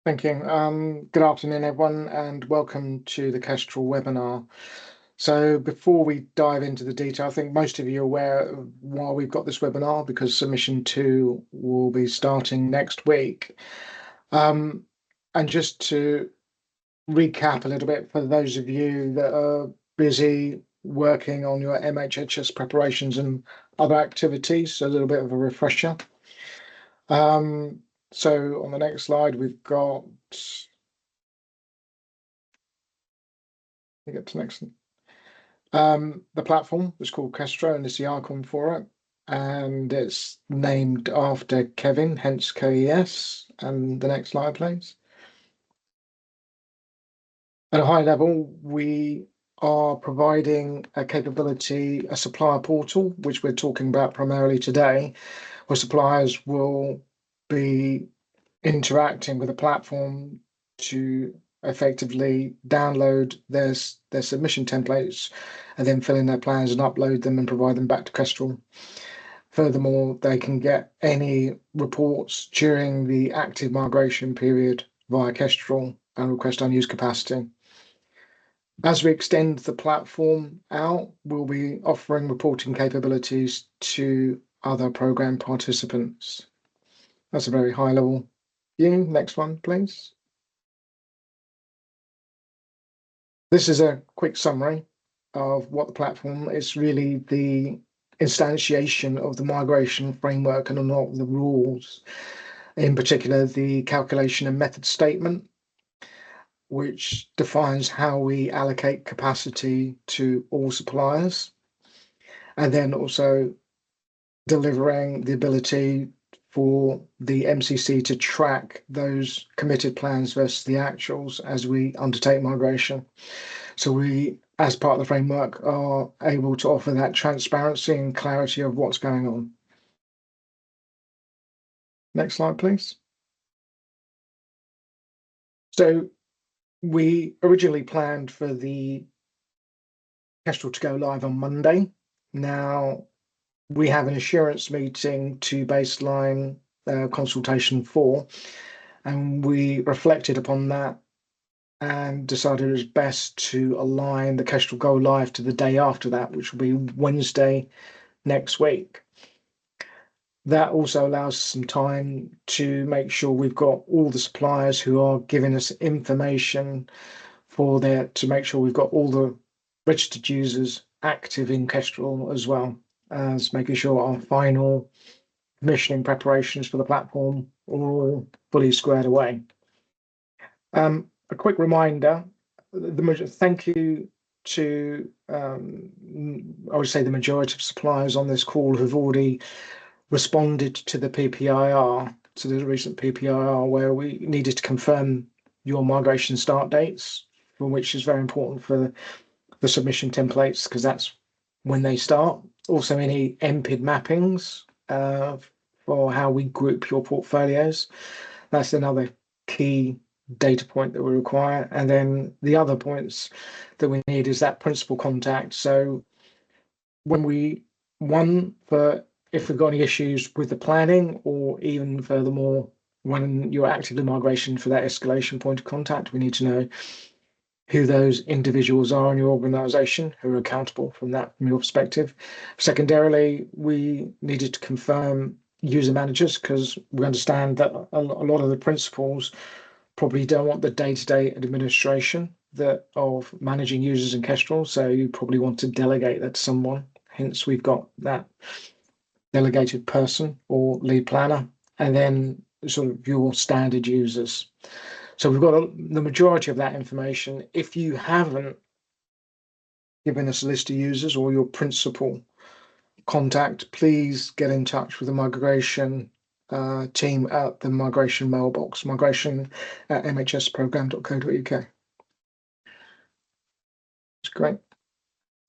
Thank you. Good afternoon, everyone, and welcome to the Kestrel webinar. So before we dive into the detail, I think most of you are aware of why we've got this webinar, because submission 2 will be starting next week. And just to recap a little bit for those of you that are busy working on your MHHS preparations and other activities, a little bit of a refresher. So on the next slide, we've got, we get to next. The platform is called Kestrel, and it's the icon for it, and it's named after Kevin, hence KES. And the next slide, please. At a high level, we are providing a capability, a supplier portal, which we're talking about primarily today, where suppliers will be interacting with the platform to effectively download their submission templates and then fill in their plans and upload them and provide them back to Kestrel. Furthermore, they can get any reports during the active migration period via Kestrel and request unused capacity. As we extend the platform out, we'll be offering reporting capabilities to other program participants. That's a very high level view. Next one, please. This is a quick summary of what the platform is. Really the instantiation of the migration framework and a lot of the rules, in particular the calculation and method statement, which defines how we allocate capacity to all suppliers, and then also delivering the ability for the MCC to track those committed plans versus the actuals as we undertake migration. So we, as part of the framework, are able to offer that transparency and clarity of what's going on. Next slide, please. So we originally planned for the Kestrel to go live on Monday. Now we have an assurance meeting to baseline consultation 4, and we reflected upon that and decided it was best to align the Kestrel go live to the day after that, which will be Wednesday next week. That also allows some time to make sure we've got all the suppliers who are giving us information for that, to make sure we've got all the registered users active in Kestrel, as well as making sure our final commissioning preparations for the platform are all fully squared away. A quick reminder, thank you to, I would say, the majority of suppliers on this call who've already responded to the PPIR, to the recent PPIR, where we needed to confirm your migration start dates, which is very important for the submission templates, because that's when they start. Also, any MPID mappings for how we group your portfolios. That's another key data point that we require. And then the other points that we need is that principal contact. So when if we've got any issues with the planning, or even furthermore, when you're actively migration, for that escalation point of contact, we need to know who those individuals are in your organization who are accountable from your perspective. Secondarily, we needed to confirm user managers, because we understand that a lot of the principals probably don't want the day-to-day administration of managing users in Kestrel, so you probably want to delegate that to someone. Hence, we've got that delegated person or lead planner, and then sort of your standard users. So we've got the majority of that information. If you haven't given us a list of users or your principal contact, please get in touch with the migration team at the migration mailbox, migration@mhsprogram.co.uk. That's great.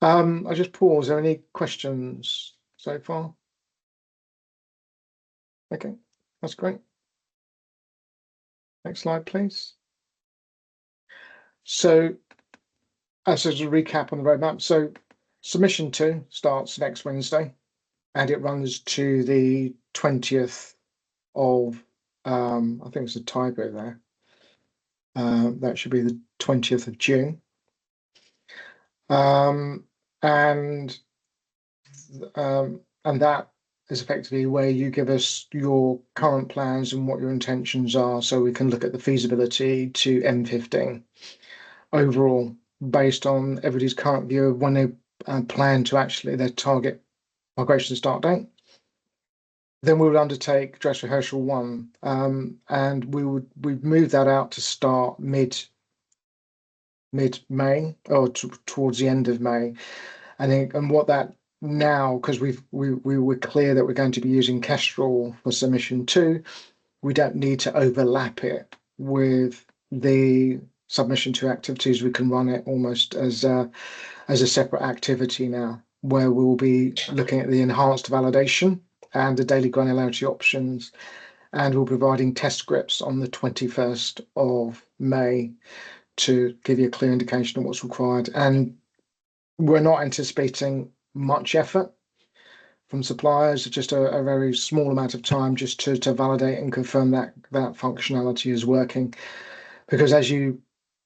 I'll just pause. Are there any questions so far? Okay, that's great. Next slide, please. So, as a recap on the roadmap, so submission 2 starts next Wednesday, and it runs to the 20th of, I think it's a typo there, That should be the 20th of June. And that is effectively where you give us your current plans and what your intentions are, so we can look at the feasibility to M15 overall, based on everybody's current view of when they plan to actually their target migration start date. Then we would undertake dress rehearsal 1, and we'd move that out to start mid-May or towards the end of May. And what that now, because we were clear that we're going to be using Kestrel for submission 2, we don't need to overlap it with the submission 2 activities. We can run it almost as a separate activity now, where we'll be looking at the enhanced validation and the daily granularity options, and we're providing test scripts on the 21st of May to give you a clear indication of what's required. And we're not anticipating much effort from suppliers, just a very small amount of time just to validate and confirm that functionality is working. Because as you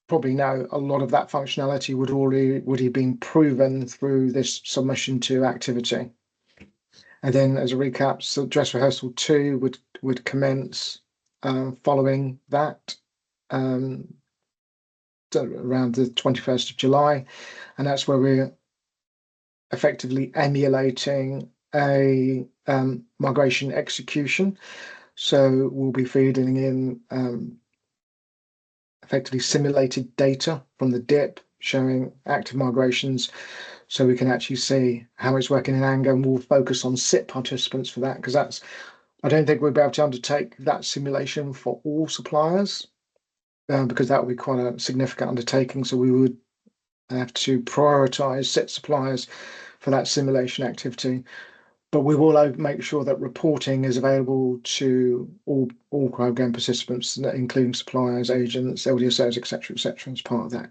probably know, a lot of that functionality would have been proven through this submission 2 activity. And then, as a recap, so dress rehearsal 2 would commence following that around the 21st of July, and that's where we're effectively emulating a migration execution. So we'll be feeding in effectively simulated data from the DIP showing active migrations, so we can actually see how it's working in anger, and we'll focus on SIP participants for that, because I don't think we'll be able to undertake that simulation for all suppliers, because that would be quite a significant undertaking. So we would have to prioritize SIP suppliers for that simulation activity. But we will make sure that reporting is available to all program participants, including suppliers, agents, LDSOs, etc., as part of that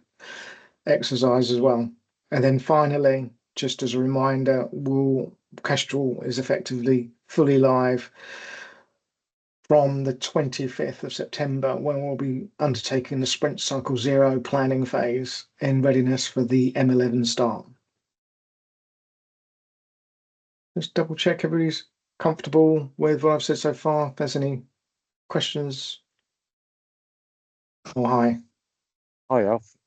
exercise as well. And then finally, just as a reminder, Kestrel is effectively fully live from the 25th of September, when we'll be undertaking the Sprint Cycle 0 planning phase in readiness for the M11 start. Just double check everybody's comfortable with what I've said so far. If there's any questions. Oh, hi. Hi, Alf.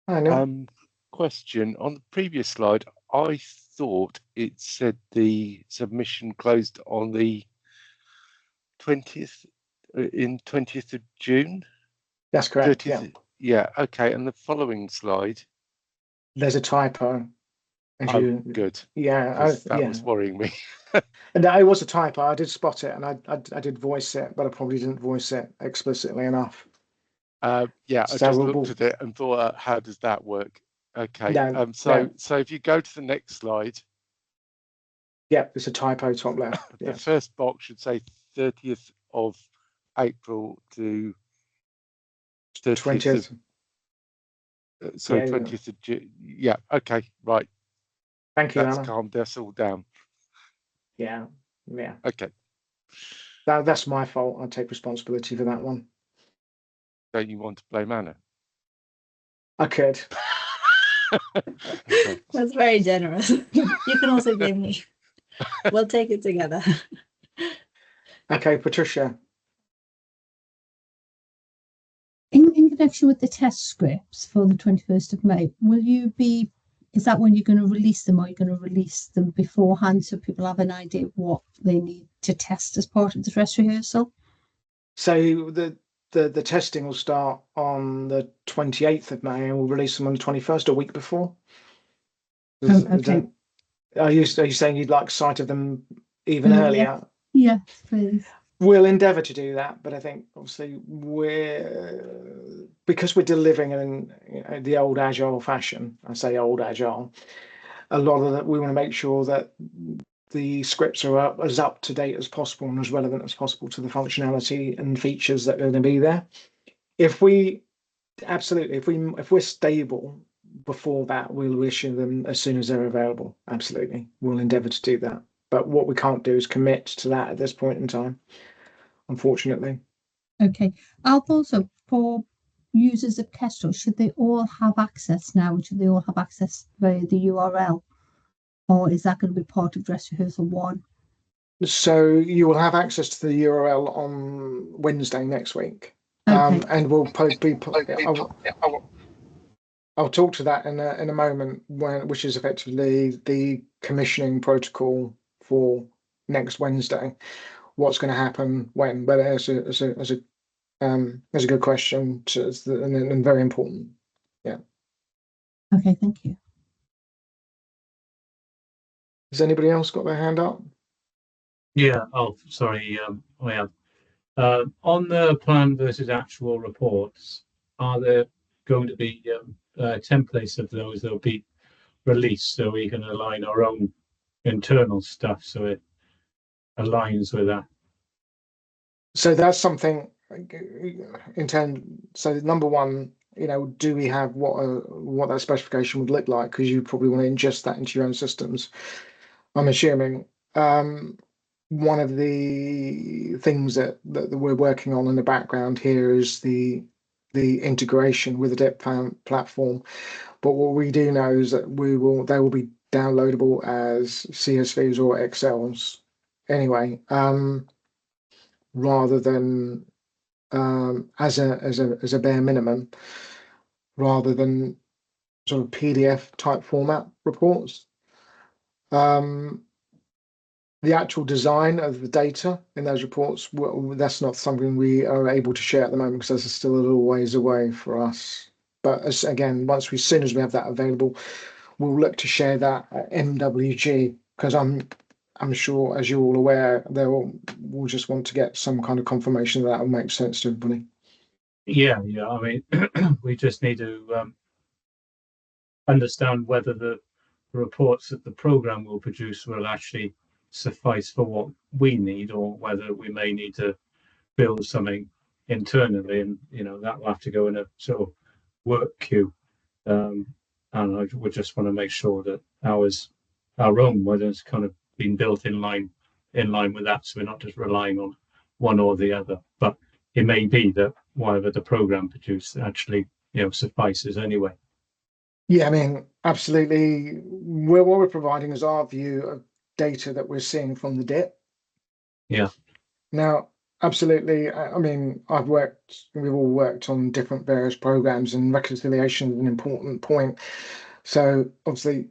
Hi, Neil. Question. On the previous slide, I thought it said the submission closed on the 20th, in 20th of June? That's correct, 30th, yeah, okay. And the following slide? There's a typo. Good. Yeah, that was worrying me. And it was a typo. I did spot it, and I did voice it, but I probably didn't voice it explicitly enough. Yeah, I So just looked at it and thought, how does that work? Okay. No, so if you go to the next slide. Yeah, it's a typo top left. The first box should say 30th of April to 30th of, 20th of June. Yeah, okay, right. Thank you, That's Anna. calmed us all down. Yeah. Okay. That's my fault. I take responsibility for that one. Don't you want to blame Anna? I could. Okay. That's very generous. You can also blame me. We'll take it together. Okay, Patricia. In connection with the test scripts for the 21st of May, is that when you're going to release them, or are you going to release them beforehand so people have an idea of what they need to test as part of the dress rehearsal? So the testing will start on the 28th of May, and we'll release them on the 21st, a week before. Okay. Are you saying you'd like sight of them even earlier? Yes, please. We'll endeavour to do that, but I think obviously because we're delivering in the old agile fashion. I say old agile. A lot of that, we want to make sure that the scripts are as up to date as possible and as relevant as possible to the functionality and features that are going to be there. If we're stable before that, we'll issue them as soon as they're available. Absolutely, we'll endeavour to do that. But what we can't do is commit to that at this point in time, unfortunately. Okay. I'll also, for users of Kestrel, should they all have access now? And should they all have access via the URL? Or is that going to be part of Dress Rehearsal 1? So you will have access to the URL on Wednesday next week. Okay. And we'll I'll talk to that in a moment, which is effectively the commissioning protocol for next Wednesday. What's going to happen when? But as a good question and very important. Yeah. Okay, thank you. Has anybody else got their hand up? Yeah. Oh, sorry. I have. On the plan versus actual reports, are there going to be templates of those that will be released so we can align our own internal stuff so it aligns with that? So that's something so number one, do we have what that specification would look like? Because you probably want to ingest that into your own systems, I'm assuming. One of the things that we're working on in the background here is the integration with the DIP platform. But what we do know is that they will be downloadable as CSVs or Excels anyway, rather than as a bare minimum, rather than sort of PDF type format reports. The actual design of the data in those reports, that's not something we are able to share at the moment because that's still a little ways away for us. But as soon as we have that available, we'll look to share that at MWG, because I'm sure, as you're all aware, we'll just want to get some kind of confirmation that will make sense to everybody. Yeah. I mean, we just need to understand whether the reports that the program will produce will actually suffice for what we need, or whether we may need to build something internally, and that will have to go in a sort of work queue. And we just want to make sure that our own, whether it's kind of been built in line with that, so we're not just relying on one or the other. But it may be that whatever the program produced actually suffices anyway. Yeah, I mean, absolutely. What we're providing is our view of data that we're seeing from the DIP. Yeah. Now, absolutely. I mean, we've all worked on different various programs, and reconciliation is an important point. So obviously,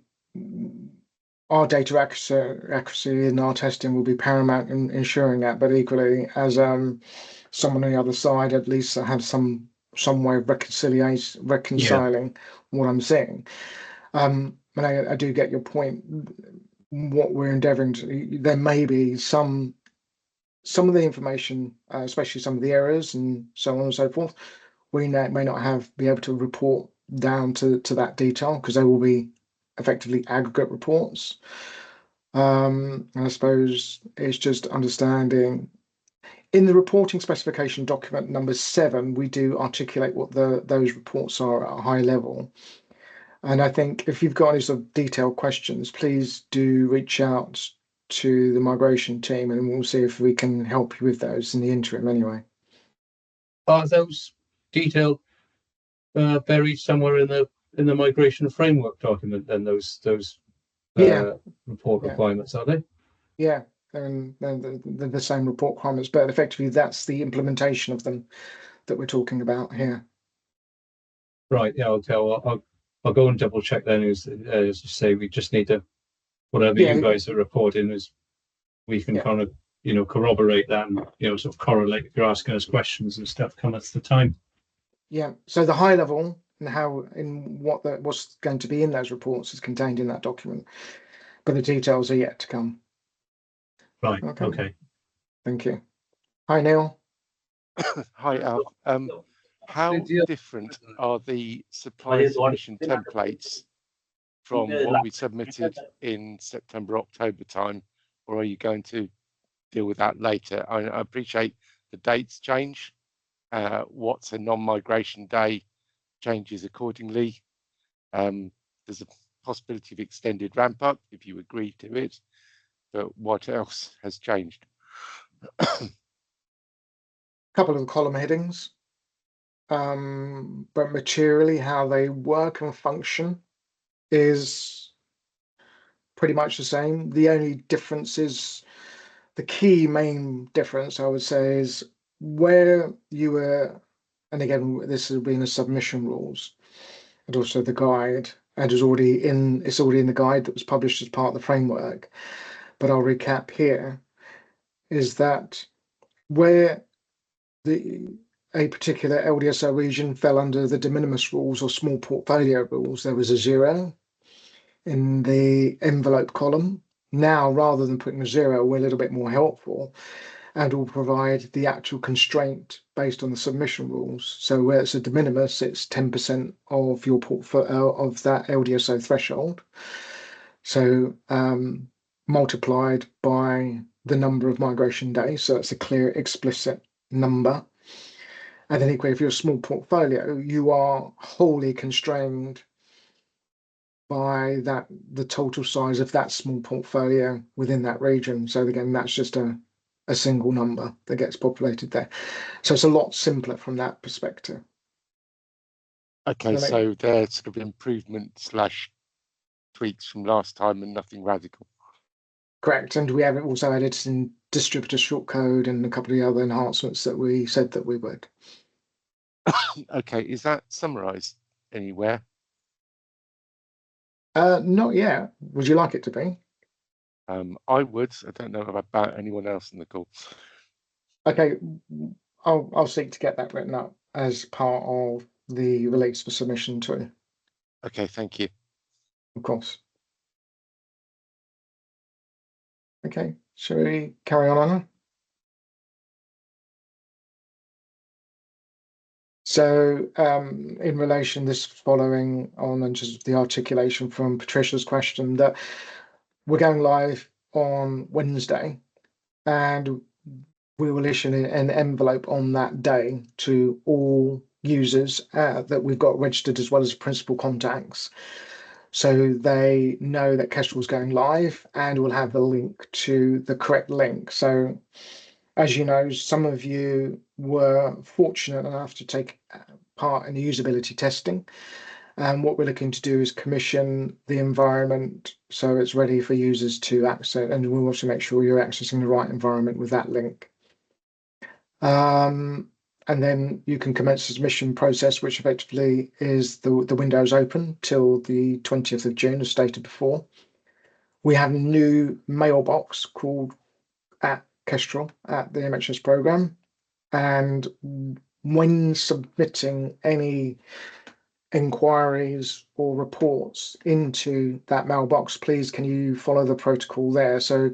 our data accuracy in our testing will be paramount in ensuring that. But equally, as someone on the other side, at least have some way of reconciling what I'm seeing. And I do get your point. What we're endeavouring to, there may be some of the information, especially some of the errors and so on and so forth, we may not be able to report down to that detail, because they will be effectively aggregate reports. And I suppose it's just understanding. In the reporting specification document number 7, we do articulate what those reports are at a high level. And I think if you've got any sort of detailed questions, please do reach out to the migration team, and we'll see if we can help you with those in the interim anyway. Are those detailed buried somewhere in the migration framework document, then those report requirements, are they? Yeah, and they're the same report requirements, but effectively that's the implementation of them that we're talking about here. Right. Yeah. Okay. I'll go and double check then. As you say, we just need to, whatever you guys are reporting, is we can kind of corroborate that, and sort of correlate if you're asking us questions and stuff come at the time. Yeah. So the high level and what's going to be in those reports is contained in that document, but the details are yet to come. Right. Okay. Thank you. Hi, Neil. Hi, Alf. How different are the supplier submission templates from what we submitted in September, October time, or are you going to deal with that later? I appreciate the dates change. What's a non-migration day changes accordingly. There's a possibility of extended ramp up if you agree to it, but what else has changed? Couple of column headings. but materially how they work and function is pretty much the same. The only difference is, the key main difference I would say is where you were, and again, this has been the submission rules and also the guide, and it's already in the guide that was published as part of the framework. But I'll recap here, is that where a particular LDSO region fell under the de minimis rules or small portfolio rules, there was a 0 in the envelope column. Now, rather than putting a 0, we're a little bit more helpful and will provide the actual constraint based on the submission rules. So where it's a de minimis, it's 10% of your portfolio of that LDSO threshold. So multiplied by the number of migration days. So it's a clear, explicit number. And then equally, if you're a small portfolio, you are wholly constrained by the total size of that small portfolio within that region. So again, that's just a single number that gets populated there. So it's a lot simpler from that perspective. Okay, so they're sort of improvement / tweaks from last time and nothing radical. Correct. And we have also added some distributor shortcode and a couple of the other enhancements that we said that we would. Okay, is that summarized anywhere? Not yet. Would you like it to be? I would. I don't know about anyone else in the call. Okay, I'll seek to get that written up as part of the release for submission too. Okay, thank you. Of course. Okay, shall we carry on, Anna? So in relation, this following on and just the articulation from Patricia's question, that we're going live on Wednesday and we will issue an envelope on that day to all users that we've got registered as well as principal contacts. So they know that Kestrel is going live and will have the link to the correct link. So as you know, some of you were fortunate enough to take part in the usability testing. And what we're looking to do is commission the environment so it's ready for users to access, and we'll also make sure you're accessing the right environment with that link. And then you can commence the submission process, which effectively is the windows open till the 20th of June, as stated before. We have a new mailbox called at Kestrel at the MHHS program, and when submitting any inquiries or reports into that mailbox, please can you follow the protocol there? So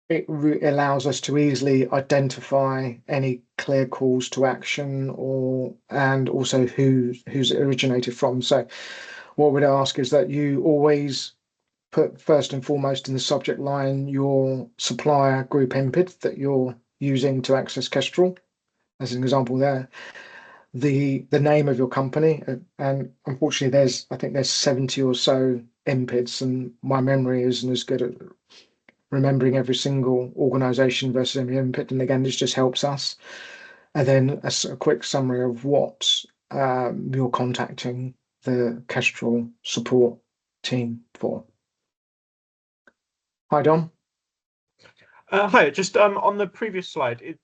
it allows us to easily identify any clear calls to action and also who's it originated from. So what we'd ask is that you always put first and foremost in the subject line your supplier group MPID that you're using to access Kestrel, as an example there, the name of your company, and unfortunately I think there's 70 or so MPIDs, and my memory isn't as good at remembering every single organization versus every MPID, and again this just helps us. And then a quick summary of what you're contacting the Kestrel support team for. Hi, Dom. Hi, just on the previous slide,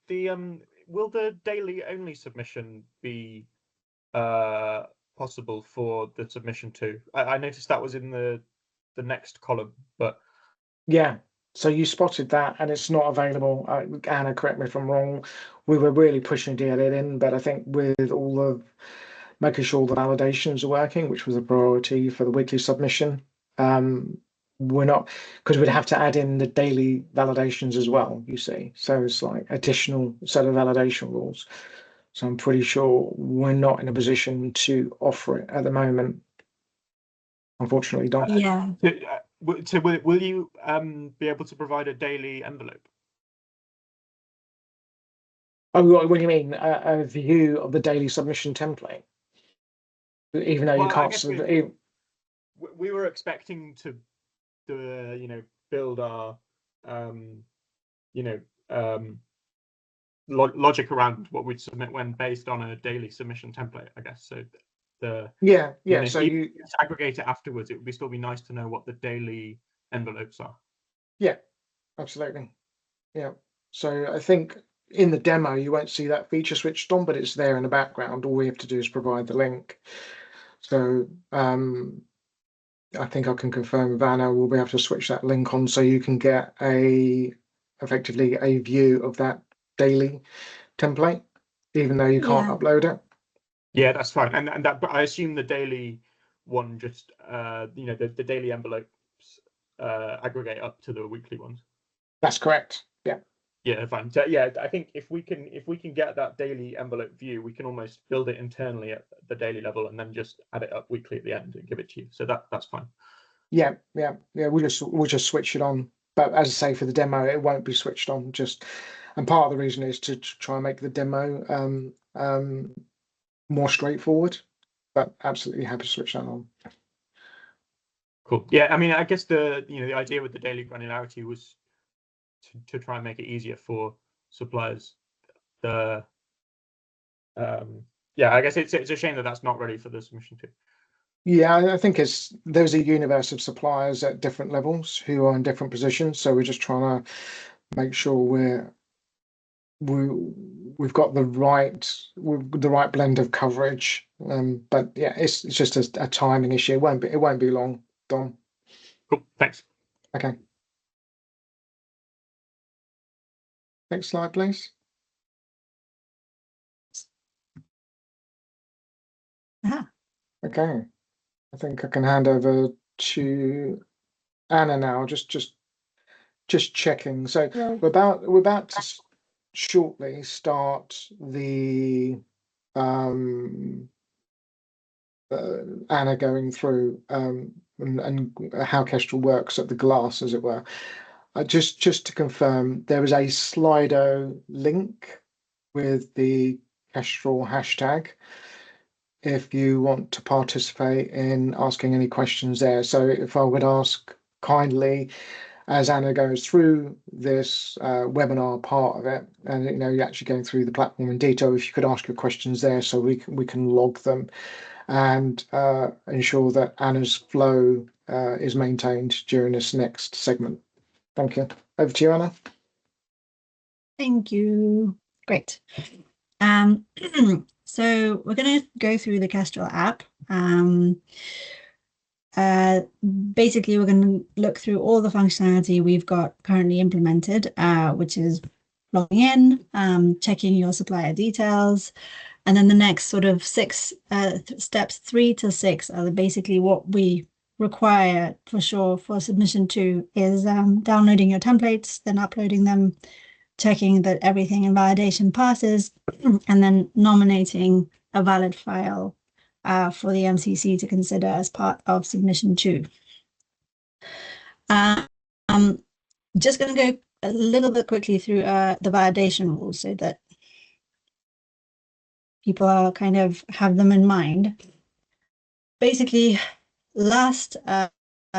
will the daily only submission be possible for the submission too? I noticed that was in the next column, but yeah, so you spotted that, and it's not available. Anna, correct me if I'm wrong. We were really pushing to get it in, but I think with all of making sure the validations are working, which was a priority for the weekly submission, we're not, because we'd have to add in the daily validations as well, you see. So it's like additional set of validation rules. So I'm pretty sure we're not in a position to offer it at the moment. Unfortunately, Don. Yeah. So will you be able to provide a daily envelope? Oh, what do you mean? A view of the daily submission template? Even though you can't. We were expecting to build our logic around what we'd submit when based on a daily submission template, I guess. So Yeah. if you aggregate it afterwards, it would still be nice to know what the daily envelopes are. Yeah, absolutely. Yeah. So I think in the demo you won't see that feature switched on, but it's there in the background. All we have to do is provide the link. So I think I can confirm with Anna, we'll be able to switch that link on so you can get effectively a view of that daily template, even though you can't upload it. Yeah, that's fine. And that, but I assume the daily one just the daily envelopes aggregate up to the weekly ones. That's correct. Yeah. Yeah, fine. So yeah, I think if we can get that daily envelope view, we can almost build it internally at the daily level and then just add it up weekly at the end and give it to you. So that's fine. Yeah. We'll just switch it on. But as I say, for the demo, it won't be switched on. And part of the reason is to try and make the demo more straightforward. But absolutely happy to switch that on. Cool. Yeah, I mean, I guess the idea with the daily granularity was to try and make it easier for suppliers. I guess it's a shame that that's not ready for the submission too. Yeah, I think there's a universe of suppliers at different levels who are in different positions. So we're just trying to make sure we've got the right blend of coverage. But yeah, it's just a timing issue. It won't be long, Dom. Cool. Thanks. Okay. Next slide, please. Okay. I think I can hand over to Anna now. Just checking. So we're about to shortly start the Anna going through and how Kestrel works at the glass, as it were. Just to confirm, there is a Slido link with the Kestrel hashtag if you want to participate in asking any questions there. So if I would ask kindly, as Anna goes through this webinar part of it, and you're actually going through the platform in detail, if you could ask your questions there so we can log them and ensure that Anna's flow is maintained during this next segment. Thank you. Over to you, Anna. Thank you. Great. So we're going to go through the Kestrel app. Basically, we're going to look through all the functionality we've got currently implemented, which is logging in, checking your supplier details, and then the next sort of steps 3 to 6 are basically what we require for sure for submission 2 is downloading your templates, then uploading them, checking that everything in validation passes, and then nominating a valid file for the MCC to consider as part of submission 2. Just going to go a little bit quickly through the validation rules so that people are kind of have them in mind. Basically, last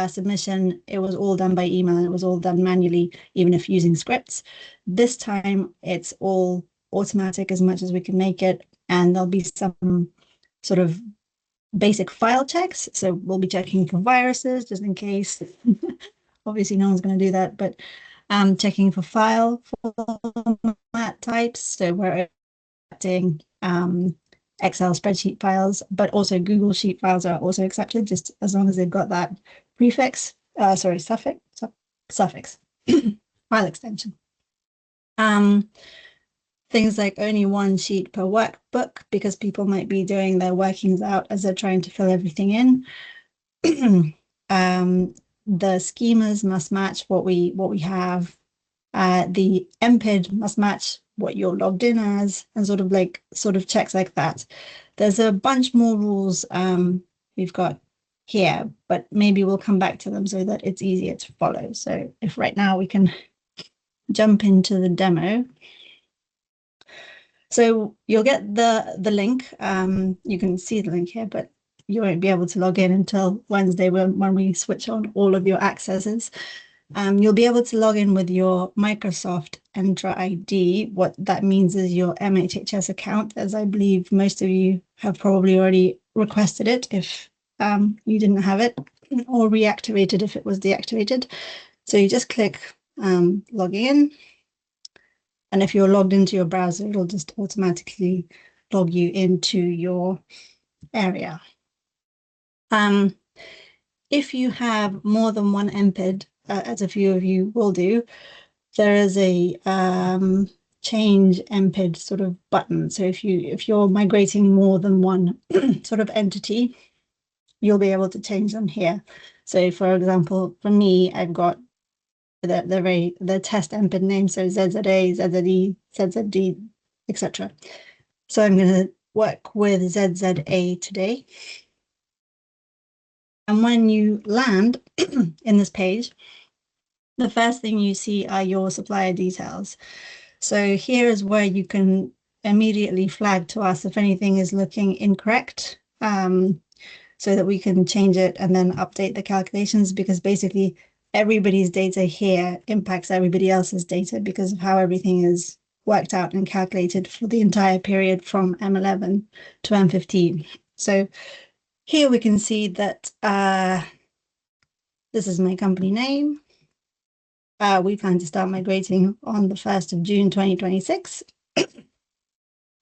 submission, it was all done by email and it was all done manually, even if using scripts. This time, it's all automatic as much as we can make it, and there'll be some sort of basic file checks. So we'll be checking for viruses just in case. Obviously, no one's going to do that, but checking for file format types. So we're accepting Excel spreadsheet files, but also Google Sheet files are also accepted, just as long as they've got that suffix, file extension. Things like only 1 sheet per workbook, because people might be doing their workings out as they're trying to fill everything in. The schemas must match what we have. The MPID must match what you're logged in as, and sort of checks like that. There's a bunch more rules we've got here, but maybe we'll come back to them so that it's easier to follow. So if right now we can jump into the demo. So you'll get the link. You can see the link here, but you won't be able to log in until Wednesday when we switch on all of your accesses. You'll be able to log in with your Microsoft Entra ID. What that means is your MHHS account, as I believe most of you have probably already requested it if you didn't have it, or reactivated if it was deactivated. So you just click log in. And if you're logged into your browser, it'll just automatically log you into your area. If you have more than one MPID, as a few of you will do, there is a change MPID sort of button. So if you're migrating more than one sort of entity, you'll be able to change them here. So for example, for me, I've got the test MPID name, so ZZA, ZZE, ZZD, etc. So I'm going to work with ZZA today. And when you land in this page, the first thing you see are your supplier details. So here is where you can immediately flag to us if anything is looking incorrect, so that we can change it and then update the calculations, because basically everybody's data here impacts everybody else's data because of how everything is worked out and calculated for the entire period from M11 to M15. So here we can see that this is my company name. We plan to start migrating on the 1st of June 2026.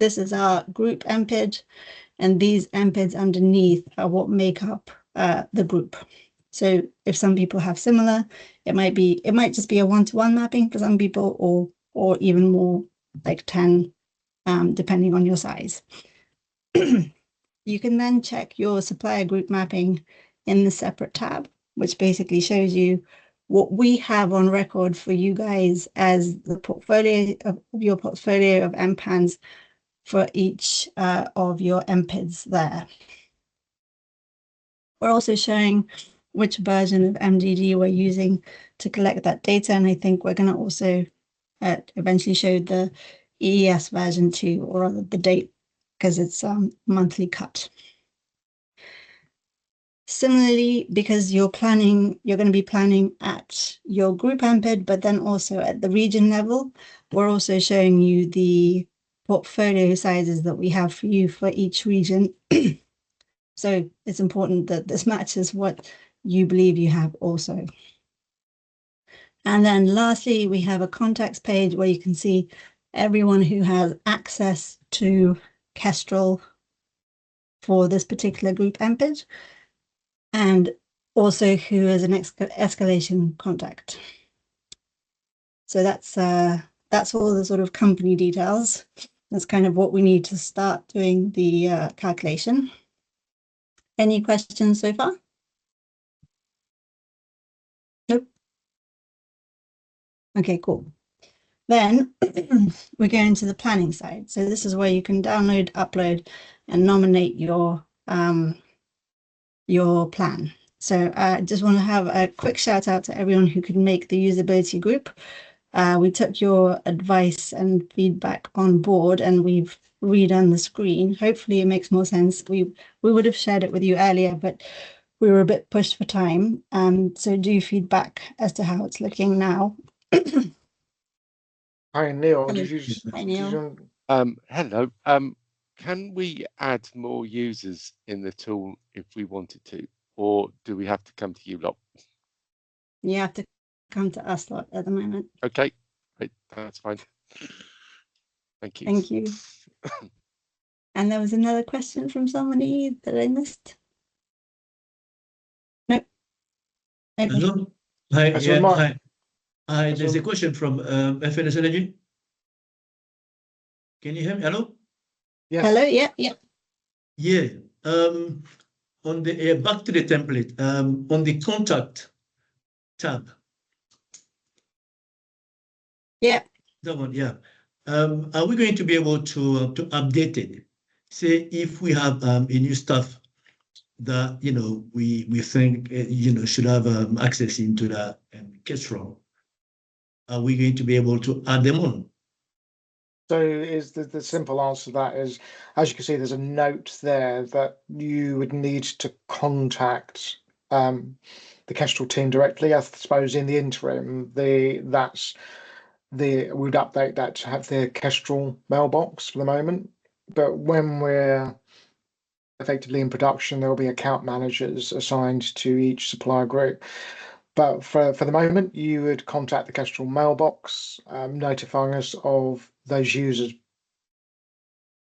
This is our group MPID, and these MPIDs underneath are what make up the group. So if some people have similar, it might just be a one-to-one mapping for some people, or even more, like 10, depending on your size. You can then check your supplier group mapping in the separate tab, which basically shows you what we have on record for you guys as the portfolio of your portfolio of MPANs for each of your MPIDs there. We're also showing which version of MDD we're using to collect that data, and I think we're going to also eventually show the EES version too, or rather the date, because it's monthly cut. Similarly, because you're going to be planning at your group MPID, but then also at the region level, we're also showing you the portfolio sizes that we have for you for each region. So it's important that this matches what you believe you have also. And then lastly, we have a contacts page where you can see everyone who has access to Kestrel for this particular group MPID, and also who is an escalation contact. So that's all the sort of company details. That's kind of what we need to start doing the calculation. Any questions so far? Nope. Okay, cool. Then we're going to the planning side. So this is where you can download, upload, and nominate your plan. So I just want to have a quick shout out to everyone who could make the usability group. We took your advice and feedback on board, and we've redone the screen. Hopefully it makes more sense. We would have shared it with you earlier, but we were a bit pushed for time. So do feedback as to how it's looking now. Hi, Neil. Hi, Neil. Hello. Can we add more users in the tool if we wanted to, or do we have to come to you lot? You have to come to us lot at the moment. Okay, right, that's fine. Thank you. Thank you. And there was another question from somebody that I missed. Nope. Hello. Hi. That's Yeah. Mark. Hi. Hi. There's a question from FNS Energy. Can you hear me? Hello. Yes. Hello. Yeah. Yeah. Yeah. On the back to the template. On the contact tab. Yeah. That one. Yeah. Are we going to be able to update it? Say if we have a new stuff that we think should have access into the Kestrel, are we going to be able to add them on? So is the simple answer to that is, as you can see, there's a note there that you would need to contact the Kestrel team directly. I suppose in the interim, we'd update that to have the Kestrel mailbox for the moment. But when we're effectively in production, there will be account managers assigned to each supplier group. But for the moment, you would contact the Kestrel mailbox, notifying us of those users.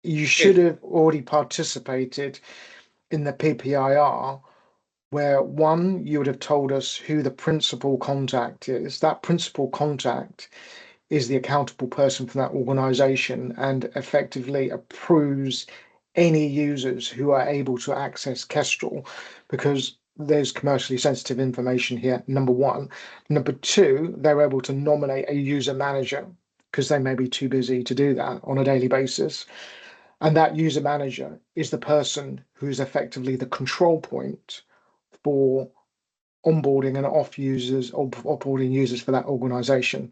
You should have already participated in the PPIR, where one, you would have told us who the principal contact is. That principal contact is the accountable person for that organization and effectively approves any users who are able to access Kestrel, because there's commercially sensitive information here, number one. Number two, they're able to nominate a user manager because they may be too busy to do that on a daily basis. And that user manager is the person who is effectively the control point for onboarding and offboarding users for that organization.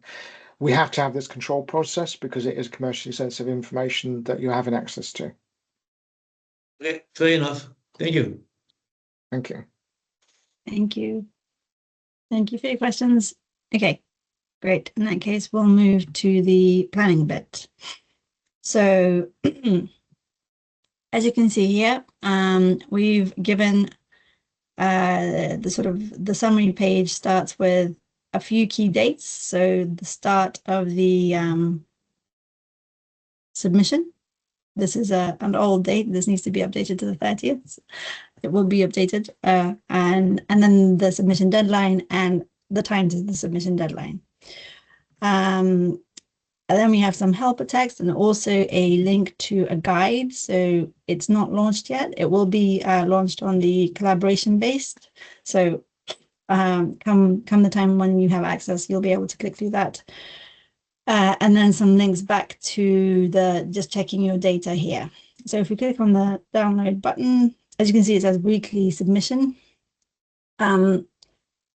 We have to have this control process because it is commercially sensitive information that you're having access to. Okay, fair enough. Thank you. Thank you. Thank you. Thank you for your questions. Okay, great. In that case, we'll move to the planning bit. So as you can see here, we've given the summary page starts with a few key dates. So the start of the submission. This is an old date. This needs to be updated to the 30th. It will be updated, and then the submission deadline and the time to the submission deadline. And then we have some helper text and also a link to a guide. So it's not launched yet. It will be launched on the collaboration based. So come the time when you have access, you'll be able to click through that. And then some links back to the just checking your data here. So if we click on the download button, as you can see, it says weekly submission. Dom,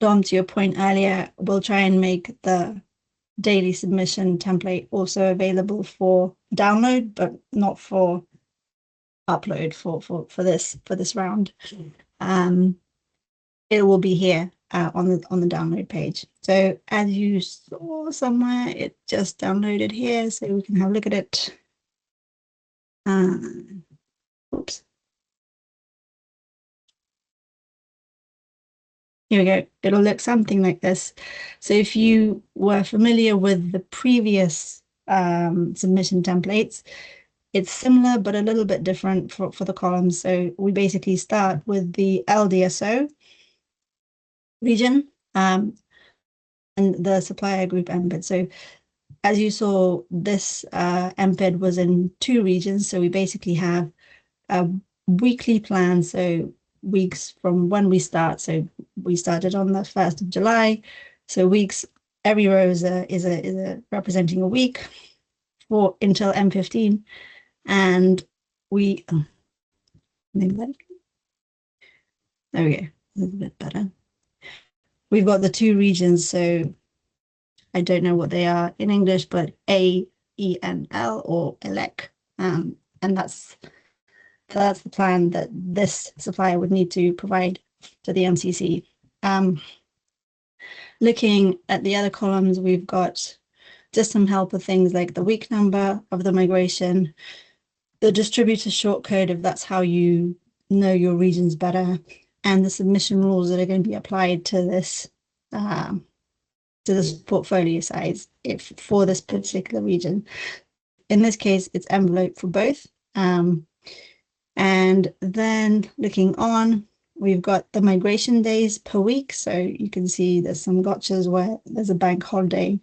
to your point earlier, we'll try and make the daily submission template also available for download, but not for upload for this round. It will be here on the download page. So as you saw somewhere, it just downloaded here, so we can have a look at it. Oops. Here we go. It'll look something like this. So if you were familiar with the previous submission templates, it's similar but a little bit different for the columns. So we basically start with the LDSO region and the supplier group MPID. So as you saw, this MPID was in 2 regions. So we basically have a weekly plan, so weeks from when we start. So we started on the 1st of July. So weeks, every row is a representing a week for until M15. And we, maybe that, there we go, a little bit better. We've got the 2 regions, so I don't know what they are in English, but AENL or ELEC, and that's the plan that this supplier would need to provide to the MCC. Looking at the other columns, we've got just some help with things like the week number of the migration, the distributor shortcode, if that's how you know your regions better, and the submission rules that are going to be applied to this portfolio size for this particular region. In this case, it's envelope for both. And then looking on, we've got the migration days per week. So you can see there's some gotchas where there's a bank holiday,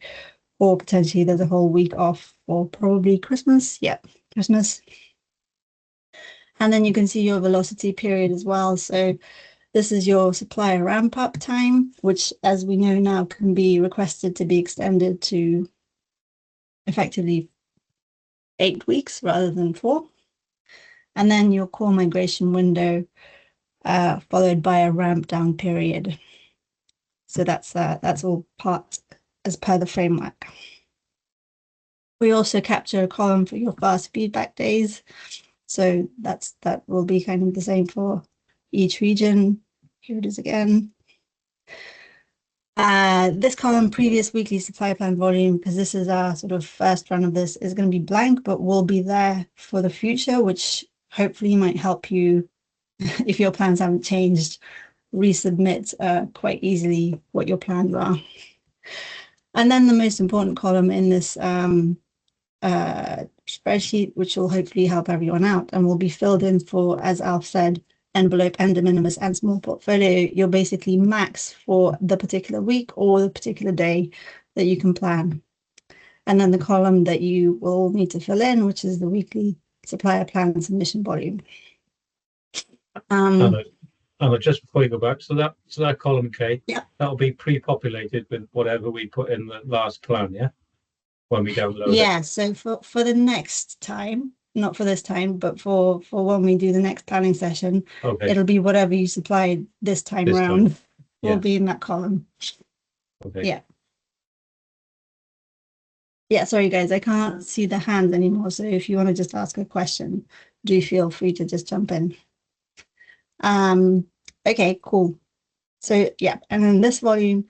or potentially there's a whole week off, or probably Christmas. Yeah, Christmas. And then you can see your velocity period as well. So this is your supplier ramp up time, which, as we know now, can be requested to be extended to effectively 8 weeks rather than 4. And then your core migration window, followed by a ramp down period. So that's all part as per the framework. We also capture a column for your fast feedback days. So that will be kind of the same for each region. Here it is again. This column, previous weekly supply plan volume, because this is our sort of first run of this, is going to be blank, but will be there for the future, which hopefully might help you, if your plans haven't changed, resubmit quite easily what your plans are. And then the most important column in this spreadsheet, which will hopefully help everyone out and will be filled in for, as Alf said, envelope and de minimis and small portfolio. You're basically max for the particular week or the particular day that you can plan. And then the column that you will need to fill in, which is the weekly supplier plan submission volume. Anna, just before you go back, so that column K, yeah, that'll be pre-populated with whatever we put in the last plan, yeah? When we download yeah, it. so for the next time, not for this time, but for when we do the next planning session, Okay. it'll be whatever you supplied this time round will be in that column. Okay. Yeah. Yeah, sorry guys, I can't see the hands anymore. So if you want to just ask a question, do feel free to just jump in. Okay, cool. So yeah, and in this volume,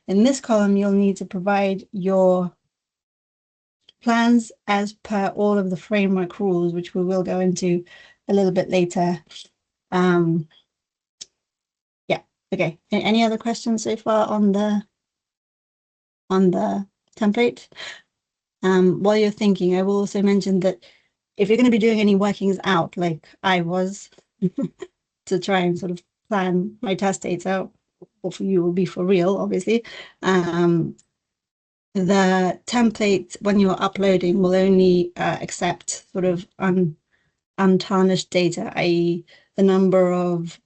in this column, you'll need to provide your plans as per all of the framework rules, which we will go into a little bit later. Yeah, okay. Any other questions so far on the template? While you're thinking, I will also mention that if you're going to be doing any workings out, like I was, to try and sort of plan my test dates out, or for you will be for real, obviously. The template, when you're uploading, will only accept sort of untarnished data, i.e. the number of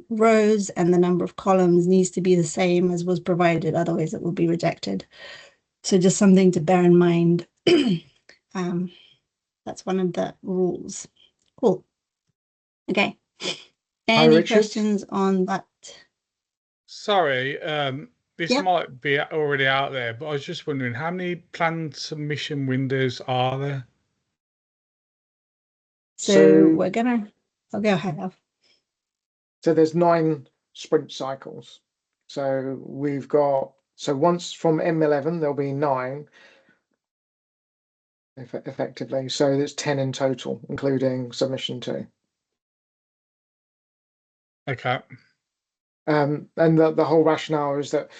rows and the number of columns needs to be the same as was provided, otherwise it will be rejected. So just something to bear in mind. That's one of the rules. Cool. Okay. Any questions on that? Sorry, this Yep. might be already out there, but I was just wondering how many planned submission windows are there? So we're gonna, I'll go ahead. So there's 9 sprint cycles. So we've got, so once from M11, there'll be 9 effectively. So there's 10 in total, including submission 2. Okay. And the whole rationale is that,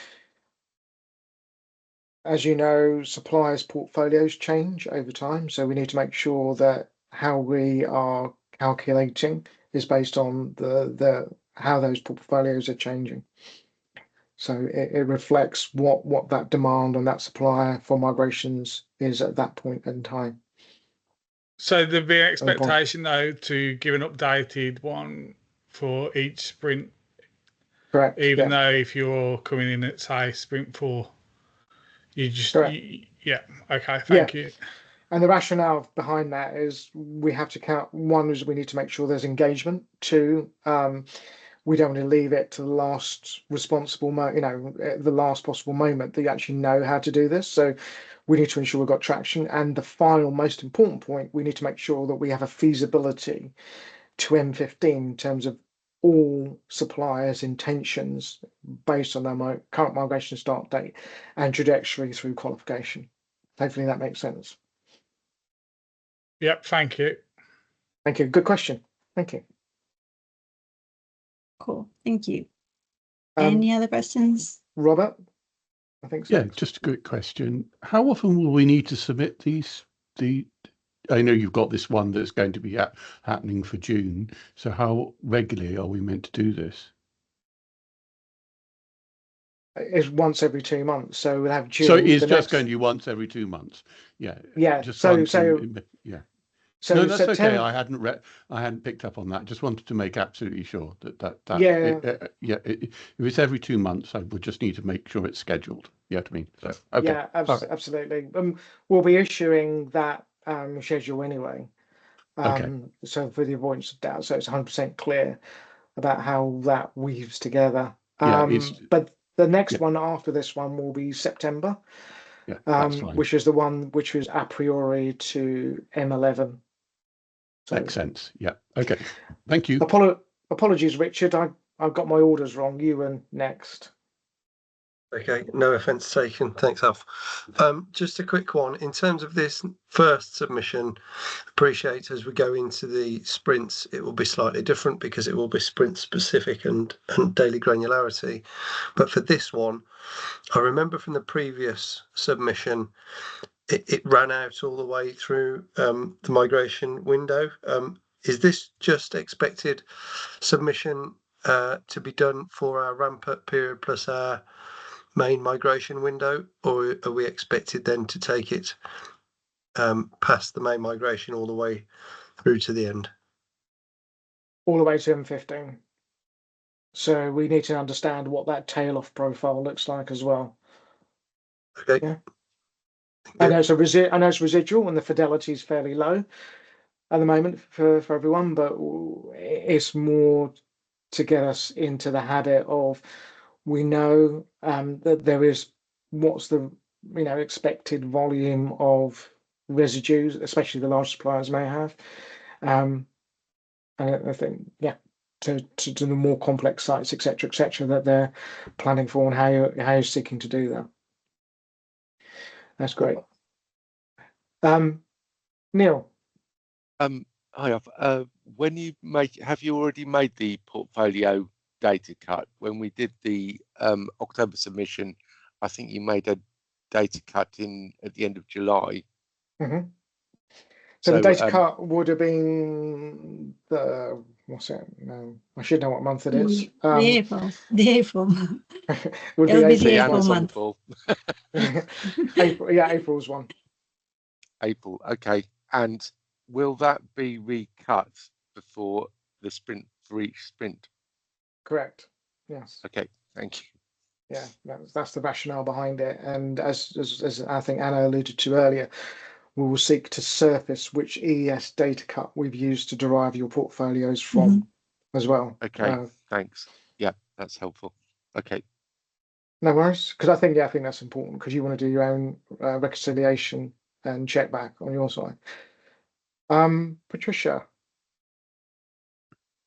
as you know, suppliers' portfolios change over time. So we need to make sure that how we are calculating is based on the how those portfolios are changing. So it reflects what that demand on that supplier for migrations is at that point in time. So there'd be an expectation though to give an updated one for each sprint. Correct. Even though if you're coming in at say sprint 4, you just yeah. Okay, thank you. And the rationale behind that is we have to count. One is we need to make sure there's engagement. 2, we don't want to leave it to the last responsible the last possible moment that you actually know how to do this. So we need to ensure we've got traction. And the final, most important point, we need to make sure that we have a feasibility to M15 in terms of all suppliers' intentions based on their current migration start date and trajectory through qualification. Hopefully that makes sense. Yep, thank you. Thank you. Good question. Thank you. Cool. Thank you. Any other questions? Robert? I think so. Yeah, just a quick question. How often will we need to submit these? I know you've got this one that's going to be happening for June. So how regularly are we meant to do this? It's once every 2 months, so we'll have June. So it's just going to be once every 2 months. Yeah. Yeah. Just yeah. So no, that's okay. I hadn't picked up on that. Just wanted to make absolutely sure that if it's every 2 months, I would just need to make sure it's scheduled. You know what I mean? So okay. Yeah, absolutely. We'll be issuing that schedule anyway. So for the avoidance of doubt, so it's 100% clear about how that weaves together. But the next one after this one will be September. Yeah, that's fine. Which is the one which was a priori to M11. So, makes sense. Yeah. Okay. Thank you. Apologies, Richard. I've got my orders wrong. You were next. Okay, no offence taken. Thanks, Alf. Just a quick one. In terms of this first submission, appreciate as we go into the sprints, it will be slightly different because it will be sprint specific and daily granularity. But for this one, I remember from the previous submission, it ran out all the way through the migration window. Is this just expected submission to be done for our ramp up period plus our main migration window, or are we expected then to take it past the main migration all the way through to the end? All the way to M15. So we need to understand what that tail off profile looks like as well. Okay. Yeah. I know it's residual and the fidelity is fairly low at the moment for everyone, but it's more to get us into the habit of, we know that there is what's the expected volume of residues, especially the large suppliers may have, and I think to the more complex sites, etc., that they're planning for, and how you're seeking to do that. That's great. Neil. Hi, when you have you already made the portfolio data cut? When we did the October submission, I think you made a data cut at the end of July. Mm-hmm. So the data cut would have been what's it? No, I should know what month it is. The April. Would It'll be be the April month. April, yeah, April's one. April, okay. And will that be recut before the sprint for each sprint? Correct. Yes. Okay, thank you. Yeah, that's the rationale behind it. And as I think Anna alluded to earlier, we will seek to surface which EES data cut we've used to derive your portfolios from as well. Okay, thanks. Yeah, that's helpful. Okay. No worries, because I think that's important, because you want to do your own reconciliation and check back on your side. Patricia.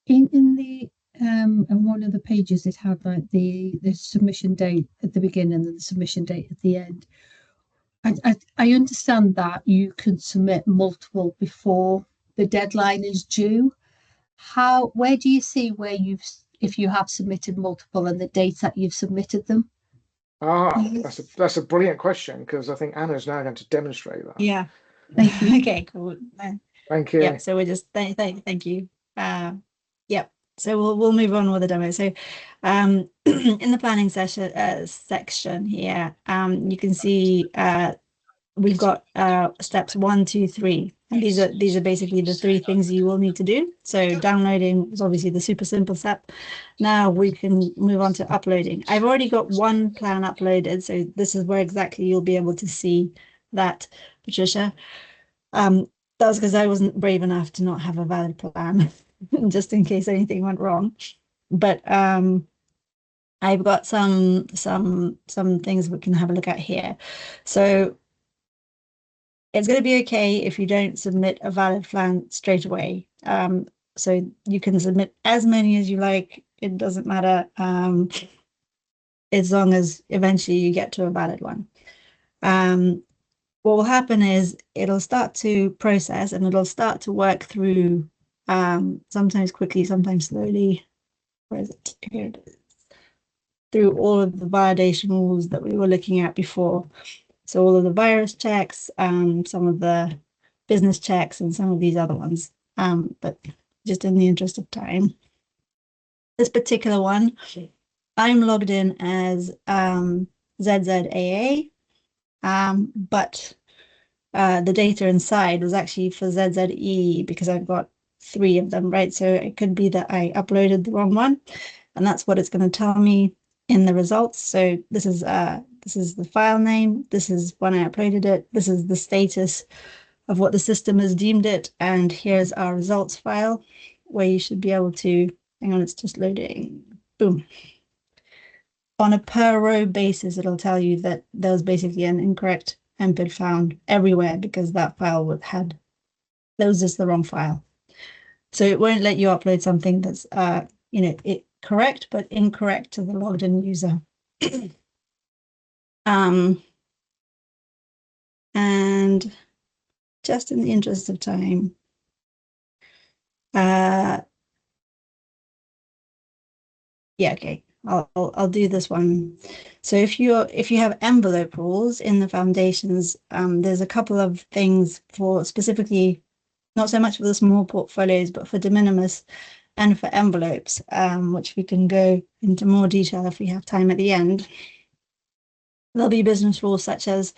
In the on one of the pages, it had like the submission date at the beginning and the submission date at the end. I understand that you can submit multiple before the deadline is due. Where do you see if you have submitted multiple and the date that you've submitted them? That's a brilliant question, because I think Anna's now going to demonstrate that. Yeah. Thank you. Okay, cool. Thank you. Yeah, so we're just thank you. Yep. So we'll move on with the demo. So in the planning section here, you can see we've got steps 1, 2, 3. And these are basically the 3 things you will need to do. So downloading is obviously the super simple step. Now we can move on to uploading. I've already got one plan uploaded, so this is where exactly you'll be able to see that, Patricia. That was because I wasn't brave enough to not have a valid plan, just in case anything went wrong. But I've got some things we can have a look at here. So it's going to be okay if you don't submit a valid plan straight away. So you can submit as many as you like. It doesn't matter, as long as eventually you get to a valid one. What will happen is it'll start to process, and it'll start to work through, sometimes quickly, sometimes slowly. Where is it? Here it is. Through all of the validation rules that we were looking at before. So all of the virus checks, some of the business checks, and some of these other ones. But just in the interest of time, this particular one, I'm logged in as ZZAA. But the data inside was actually for ZZE, because I've got 3 of them, right? So it could be that I uploaded the wrong one, and that's what it's going to tell me in the results. So this is the file name. This is when I uploaded it. This is the status of what the system has deemed it. And here's our results file, where you should be able to, hang on, it's just loading. Boom. On a per row basis, it'll tell you that there was basically an incorrect MPID found everywhere, because that file that was just the wrong file. So it won't let you upload something that's correct, but incorrect to the logged in user. And just in the interest of time, yeah, okay, I'll do this one. So if you have envelope rules in the foundations, there's a couple of things for specifically, not so much for the small portfolios, but for de minimis and for envelopes, which we can go into more detail if we have time at the end. There'll be business rules such as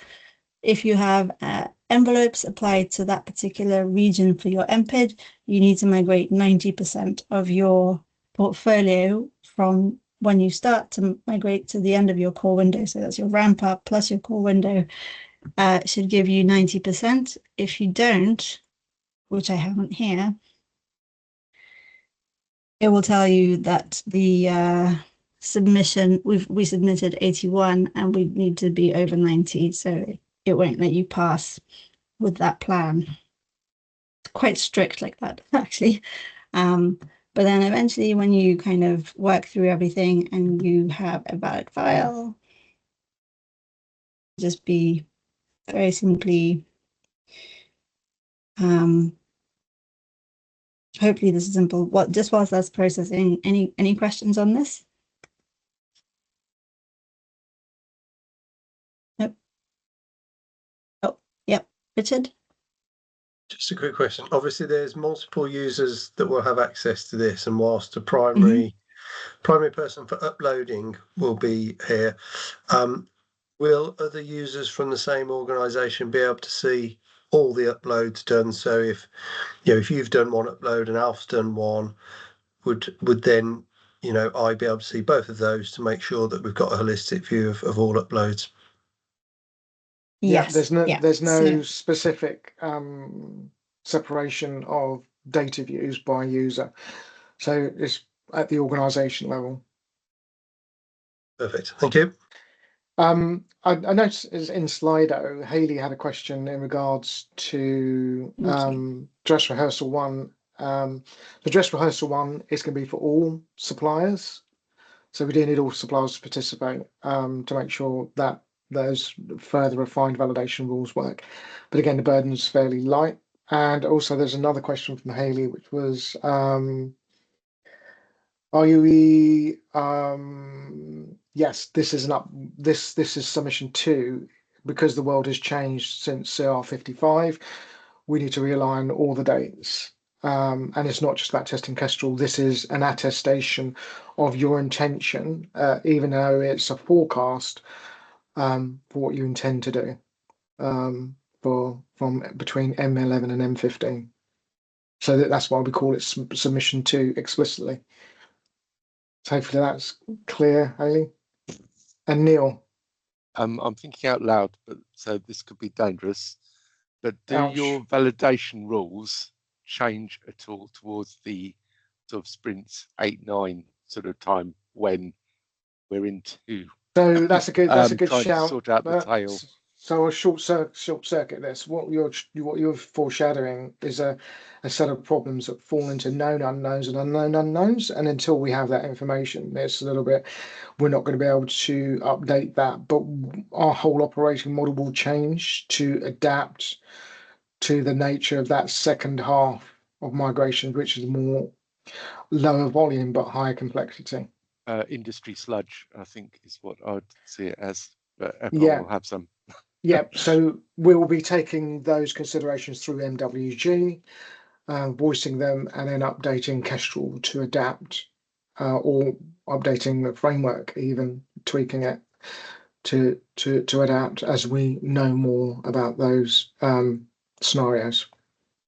if you have envelopes applied to that particular region for your MPID, you need to migrate 90% of your portfolio from when you start to migrate to the end of your core window. So that's your ramp up plus your core window should give you 90%. If you don't, which I haven't here, it will tell you that the submission, we submitted 81 and we need to be over 90. So it won't let you pass with that plan. It's quite strict like that, actually. But then eventually when you kind of work through everything and you have a valid file, just be very simply, hopefully this is simple. Just whilst that's processing, any questions on this? Nope. Oh, yep. Richard? Just a quick question. Obviously, there's multiple users that will have access to this, and whilst the primary person for uploading will be here, will other users from the same organisation be able to see all the uploads done? So if you've done one upload and Alf's done one, would then I be able to see both of those to make sure that we've got a holistic view of all uploads? Yes. There's no specific separation of data views by user, so it's at the organisation level. Perfect, thank you. I noticed in Slido, Hayley had a question in regards to dress rehearsal 1. The dress rehearsal 1 is going to be for all suppliers, so we do need all suppliers to participate to make sure that those further refined validation rules work. But again, the burden is fairly light. And also there's another question from Hayley, which was yes, this is this is submission 2, because the world has changed since CR 55. We need to realign all the dates. And it's not just about testing Kestrel. This is an attestation of your intention, even though it's a forecast for what you intend to do from between M11 and M15. So that's why we call it submission 2 explicitly. So hopefully that's clear, Hayley. And Neil. I'm thinking out loud, but so this could be dangerous. But do Ouch. your validation rules change at all towards the sort of sprints 8-9 sort of time when we're into? So that's a good trying shout. to sort out the tail. So a short circuit this. What you're foreshadowing is a set of problems that fall into known unknowns and unknown unknowns. And until we have that information, it's a little bit, we're not going to be able to update that. But our whole operating model will change to adapt to the nature of that second half of migration, which is more lower volume but higher complexity. Industry sludge, I think, is what I'd see it as. But Yeah, will have some. Yeah, so we will be taking those considerations through MWG, voicing them, and then updating Kestrel to adapt, or updating the framework, even tweaking it to adapt as we know more about those scenarios.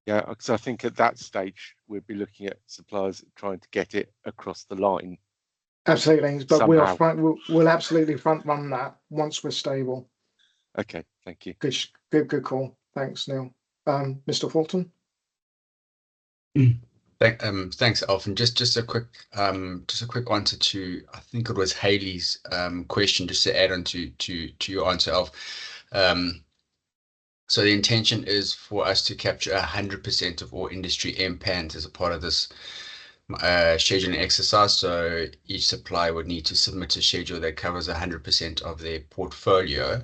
Yeah, because I think at that stage we'd be looking at suppliers trying to get it across the line. Absolutely, but somehow. we'll absolutely front run that once we're stable. Okay, thank you. Good call. Thanks, Neil. Mr. Fulton. Thanks, Alf. And just a quick answer to, I think it was Hayley's question, just to add on to your answer, Alf. So the intention is for us to capture 100% of all industry MPANs as a part of this scheduling exercise. So each supplier would need to submit a schedule that covers 100% of their portfolio.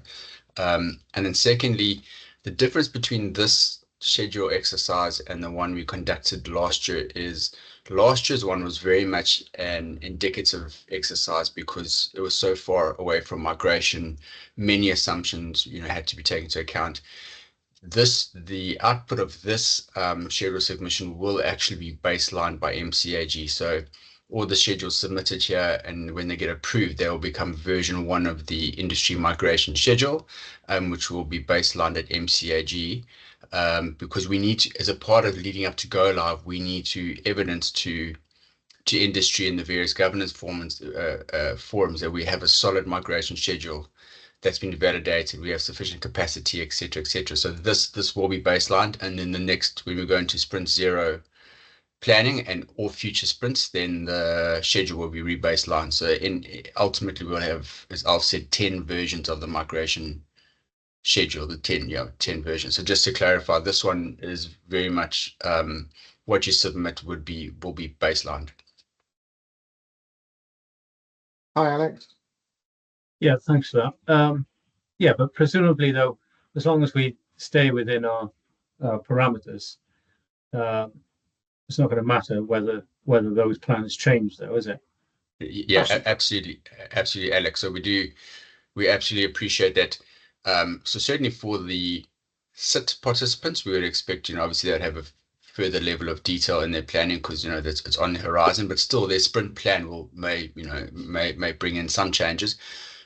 And then secondly, the difference between this schedule exercise and the one we conducted last year is last year's one was very much an indicative exercise because it was so far away from migration. Many assumptions, had to be taken into account. The output of this schedule submission will actually be baselined by MCAG. So all the schedules submitted here, and when they get approved, they will become version 1 of the industry migration schedule, which will be baselined at MCAG. Because we need to, as a part of leading up to go live, we need to evidence to industry in the various governance forums that we have a solid migration schedule that's been validated, we have sufficient capacity, etc., etc. So this will be baselined, and then the next, when we go into sprint 0 planning and all future sprints, then the schedule will be rebaselined. So ultimately we'll have, as Alf said, 10 versions of the migration schedule, the 10 versions. So just to clarify, this one is very much what you submit will be baselined. Hi, Alex. Yeah, thanks for that. Yeah, but presumably though, as long as we stay within our parameters, it's not going to matter whether those plans change, though, is it? Yeah, absolutely, Alex. So we absolutely appreciate that. So certainly for the SIT participants, we would expect, obviously they'd have a further level of detail in their planning because that's it's on the horizon, but still their sprint plan may bring in some changes.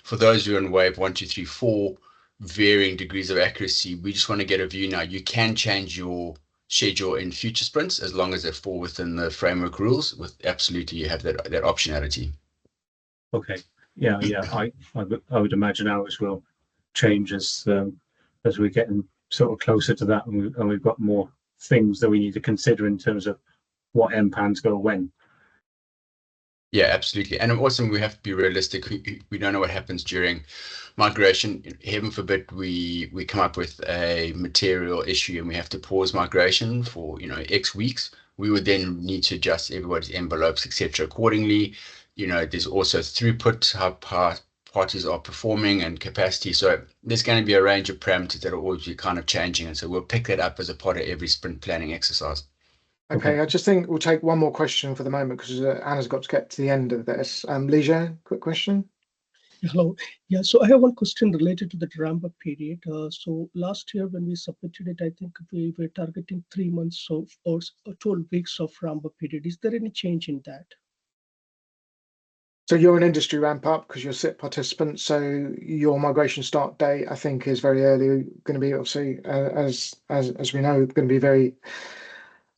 For those who are in wave 1, 2, 3, 4, varying degrees of accuracy, we just want to get a view now. You can change your schedule in future sprints as long as they fall within the framework rules. Absolutely, you have that optionality. Okay. Yeah. I would imagine ours will change as we're getting sort of closer to that, and we've got more things that we need to consider in terms of what MPANs go when. Yeah, absolutely. And also we have to be realistic. We don't know what happens during migration. Heaven forbid we come up with a material issue and we have to pause migration for X weeks. We would then need to adjust everybody's envelopes, etc. accordingly. There's also throughput, how parties are performing, and capacity. So there's going to be a range of parameters that are always be kind of changing, and so we'll pick that up as a part of every sprint planning exercise. Okay, I just think we'll take one more question for the moment because Anna's got to get to the end of this. Leisure, quick question. Hello. Yeah, so I have one question related to the ramp-up period. So last year when we submitted it, I think we were targeting 3 months or 12 weeks of ramp-up period. Is there any change in that? So you're an industry ramp-up because you're a SIT participant. So your migration start date, I think, is very early. Going to be obviously, as we know, going to be very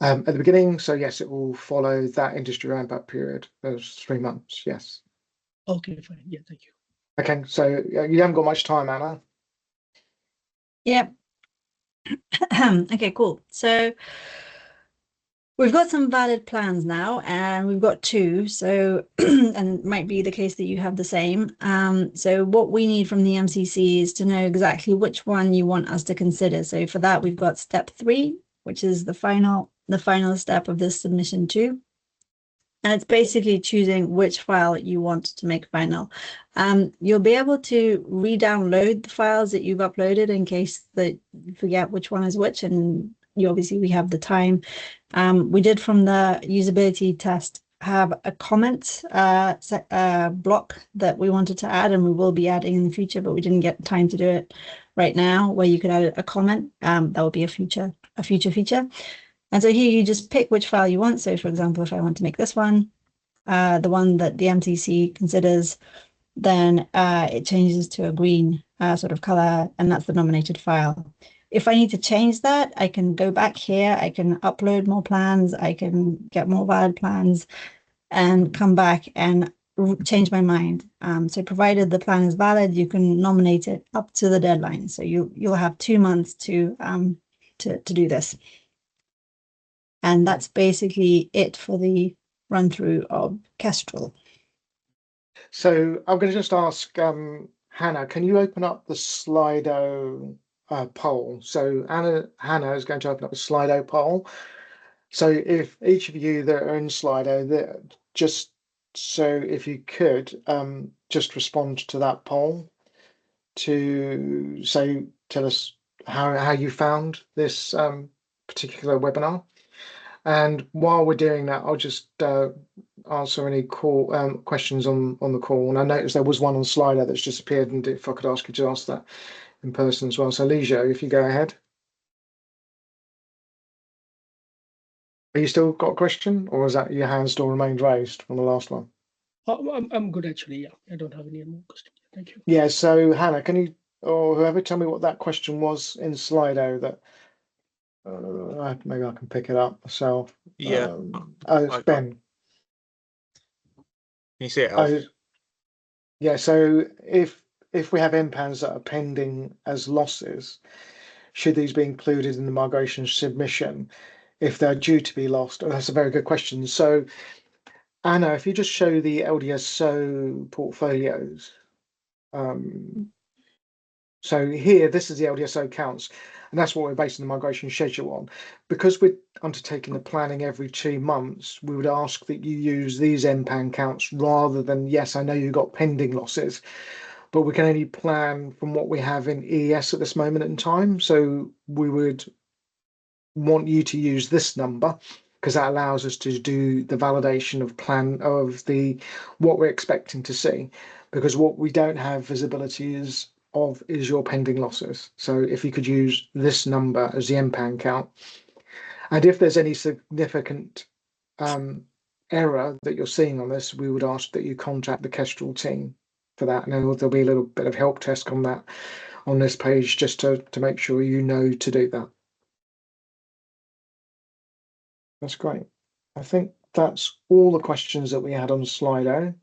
at the beginning. So yes, it will follow that industry ramp-up period. Those 3 months. Yes. Okay, fine. Yeah, thank you. Okay, so you haven't got much time, Anna. Yep. Okay, cool. So we've got some valid plans now, and we've got 2. So, and it might be the case that you have the same. So what we need from the MCC is to know exactly which one you want us to consider. So for that, we've got step 3, which is the final step of this submission 2. And it's basically choosing which file you want to make final. You'll be able to re-download the files that you've uploaded in case that you forget which one is which, and we have the time. We did from the usability test have a comment block that we wanted to add, and we will be adding in the future, but we didn't get time to do it right now, where you could add a comment. That will be a future feature. And so here you just pick which file you want. So for example, if I want to make this one, the one that the MCC considers, then it changes to a green sort of color, and that's the nominated file. If I need to change that, I can go back here, I can upload more plans, I can get more valid plans and come back and change my mind. So provided the plan is valid, you can nominate it up to the deadline. So you'll have 2 months to do this. And that's basically it for the run through of Kestrel. So I'm going to just ask Hannah, can you open up the Slido poll? So Hannah is going to open up a Slido poll. So if each of you that are in Slido, that just so if you could just respond to that poll to say, tell us how you found this particular webinar. And while we're doing that, I'll just answer any questions on the call. And I noticed there was one on Slido that's just appeared, and if I could ask you to ask that in person as well. So Lijo, if you go ahead. Are you still got a question, or is that your hand still remained raised from the last one? I'm good actually. Yeah, I don't have any more questions. Thank you. Yeah. So Hannah, can you or whoever tell me what that question was in Slido that maybe I can pick it up myself. Yeah. It's Ben. Can you see it, Alf? Yeah. So if we have MPANs that are pending as losses, should these be included in the migration submission if they're due to be lost? Oh, that's a very good question. So Anna, if you just show the LDSO portfolios. So here, this is the LDSO counts, and that's what we're basing the migration schedule on. Because we're undertaking the planning every 2 months, we would ask that you use these MPAN counts rather than, yes, I know you've got pending losses, but we can only plan from what we have in EES at this moment in time. So we would want you to use this number because that allows us to do the validation of what we're expecting to see, because what we don't have visibility is your pending losses. So if you could use this number as the MPAN count, and if there's any significant error that you're seeing on this, we would ask that you contact the Kestrel team for that, and there'll be a little bit of help desk on that on this page just to make sure you know to do that. That's great. I think that's all the questions that we had on Slido.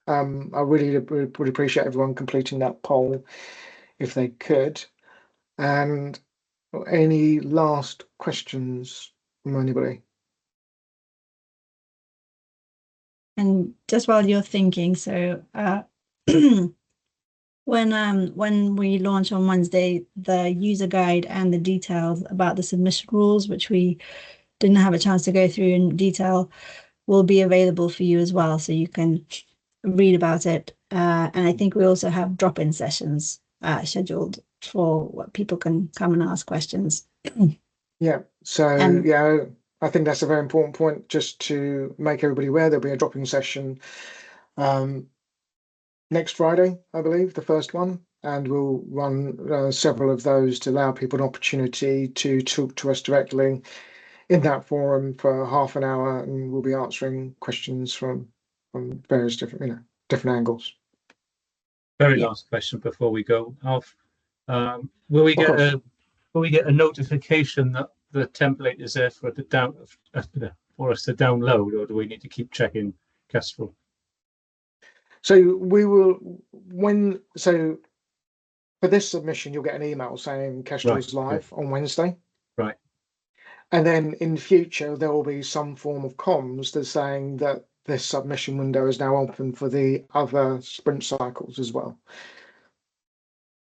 I really would appreciate everyone completing that poll if they could. And any last questions from anybody? And just while you're thinking, so when we launch on Wednesday, the user guide and the details about the submission rules, which we didn't have a chance to go through in detail, will be available for you as well, so you can read about it. And I think we also have drop-in sessions scheduled for what people can come and ask questions. Yeah. So yeah, I think that's a very important point. Just to make everybody aware, there'll be a drop-in session next Friday, I believe, the first one, and we'll run several of those to allow people an opportunity to talk to us directly in that forum for half an hour, and we'll be answering questions from various different angles. Very last question before we go, Alf. Will we get a notification that the template is there for us to download, or do we need to keep checking Kestrel? So we will for this submission, you'll get an email saying Kestrel is live on Wednesday. Right. And then in the future, there will be some form of comms that's saying that this submission window is now open for the other sprint cycles as well.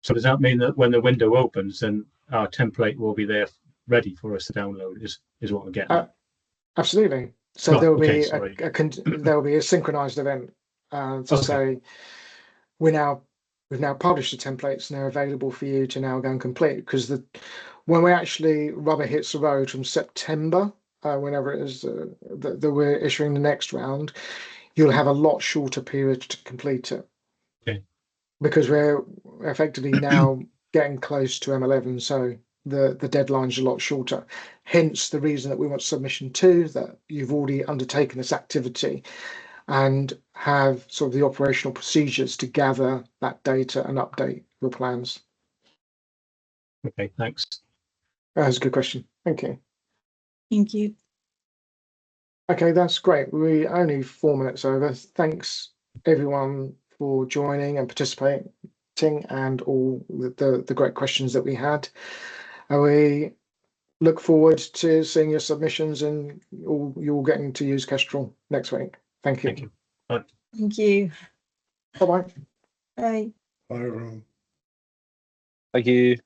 So does that mean that when the window opens, then our template will be there ready for us to download? Is what we're getting. Absolutely. So there will be there will be a synchronized event to say we've now published the templates and they're available for you to now go and complete, because when we actually rubber hits the road from September, whenever it is that we're issuing the next round, you'll have a lot shorter period to complete it. Okay. Because we're effectively now getting close to M11, so the deadline's a lot shorter. Hence the reason that we want submission 2, that you've already undertaken this activity and have sort of the operational procedures to gather that data and update your plans. Okay, thanks. That's a good question. Thank you. Thank you. Okay, that's great. We're only 4 minutes over. Thanks everyone for joining and participating and all the great questions that we had. And we look forward to seeing your submissions and you're getting to use Kestrel next week. Thank you. Thank you. Bye. Thank you. Bye-bye. Bye. Bye, everyone. Thank you.